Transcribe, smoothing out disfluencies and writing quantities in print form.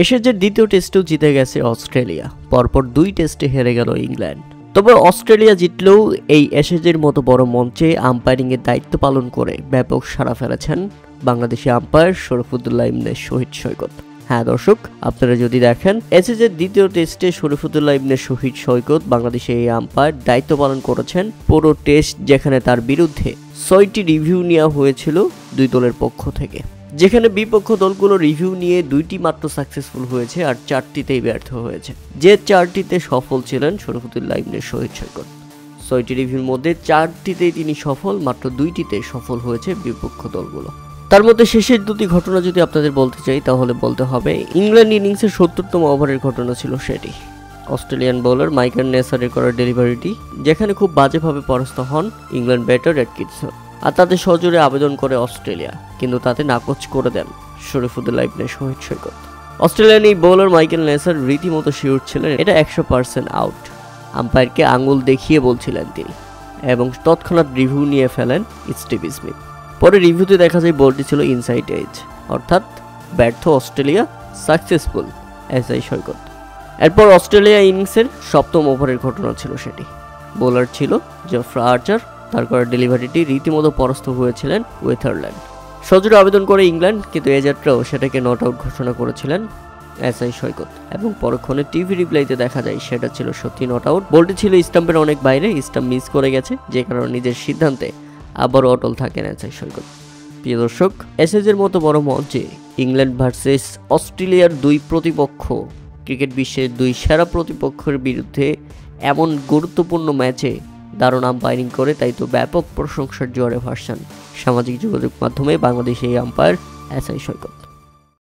এসেজের দ্বিতীয় টেস্টেও জিতে গেছে অস্ট্রেলিয়া, পরপর 2 টেস্টে হেরে গেল ইংল্যান্ড। তবে অস্ট্রেলিয়া জিতলেও এই এসেজের মতো বড় মঞ্চে আম্পায়ারিংয়ের দায়িত্ব পালন করে ব্যাপক সাড়া ফেলেছেন বাংলাদেশি আম্পায়ার শরীফুদ্দোল্লাহ ইবনে শহীদ সৈকত। হ্যাঁ দর্শক, আপনারা যদি দেখেন এসেজের দ্বিতীয় টেস্টে শরীফুদ্দোল্লাহ ইবনে শহীদ সৈকত বাংলাদেশে এই আম্পায়ার দায়িত্ব পালন করেছেন পুরো টেস্ট, যেখানে তার বিরুদ্ধে 6টি রিভিউ নেওয়া হয়েছিল 2 দলের পক্ষ থেকে, যেখানে বিপক্ষ দলগুলো রিভিউ নিয়ে 2টি মাত্র সাকসেসফুল হয়েছে আর 4টিতেই ব্যর্থ হয়েছে। যে 4টিতে সফল ছিলেন শরীফুদ্দোল্লাহ ইবনে শহীদ সৈকত। 6টি রিভিউর মধ্যে 4টিতেই তিনি সফল, মাত্র 2টিতে সফল হয়েছে বিপক্ষ দলগুলো। তার মধ্যে শেষের 2টি ঘটনা যদি আপনাদের বলতে চাই তাহলে বলতে হবে ইংল্যান্ড ইনিংসের 70তম ওভারের ঘটনা ছিল সেটি। অস্ট্রেলিয়ান বোলার মাইকেল নেসারের করা ডেলিভারিটি, যেখানে খুব বাজেভাবে পরাস্ত হন ইংল্যান্ড ব্যাটার অ্যাটকিনসন, আর তাদের সজোরে আবেদন করে অস্ট্রেলিয়া, কিন্তু তাতে নাকচ করে দেন শরীফুদ্দোল্লাহ ইবনে শহীদ সৈকত। অস্ট্রেলিয়ান এই বোলার মাইকেল নেসার রীতিমতো শিওর ছিলেন এটা 100% আউট। আম্পায়ারকে আঙুল দেখিয়ে বলছিলেন তিনি, এবং তৎক্ষণাৎ রিভিউ নিয়ে ফেলেন স্টিভ স্মিথ। পরে রিভিউতে দেখা যায় বলটি ছিল ইনসাইড এজ, অর্থাৎ ব্যর্থ অস্ট্রেলিয়া, সাকসেসফুল এসআই সৈকত। এরপর অস্ট্রেলিয়া ইনিংসের 7ম ওভারের ঘটনা ছিল সেটি। বোলার ছিল জফরা আর্চার, তার করা ডেলিভারিটি রীতিমতো পরাস্ত হয়েছিলেন ওয়েথারল্যান্ড। সজোরে আবেদন করে ইংল্যান্ড, কিন্তু এজারটাও সেটাকে নট আউট ঘোষণা করেছিলেন এসআই সৈকত, এবং পরক্ষণে টিভি রিপ্লাইতে দেখা যায় সেটা ছিল সত্যি নট আউট। বলটি ছিল স্টাম্পের অনেক বাইরে, স্টাম্প মিস করে গেছে, যে কারণে নিজের সিদ্ধান্তে আবারও অটল থাকেন এসআই সৈকত। প্রিয় দর্শক, এসএজের মতো বড় মঞ্চে ইংল্যান্ড ভার্সেস অস্ট্রেলিয়ার 2 প্রতিপক্ষ, ক্রিকেট বিশ্বের 2 সেরা প্রতিপক্ষের বিরুদ্ধে এমন গুরুত্বপূর্ণ ম্যাচে দারুণ আম্পায়ারিং করে, তাই তো ব্যাপক প্রশংসার জোয়ারে ভাসছেন সামাজিক যোগাযোগ মাধ্যমে বাংলাদেশে এই আম্পায়ার এসআই সৈকত।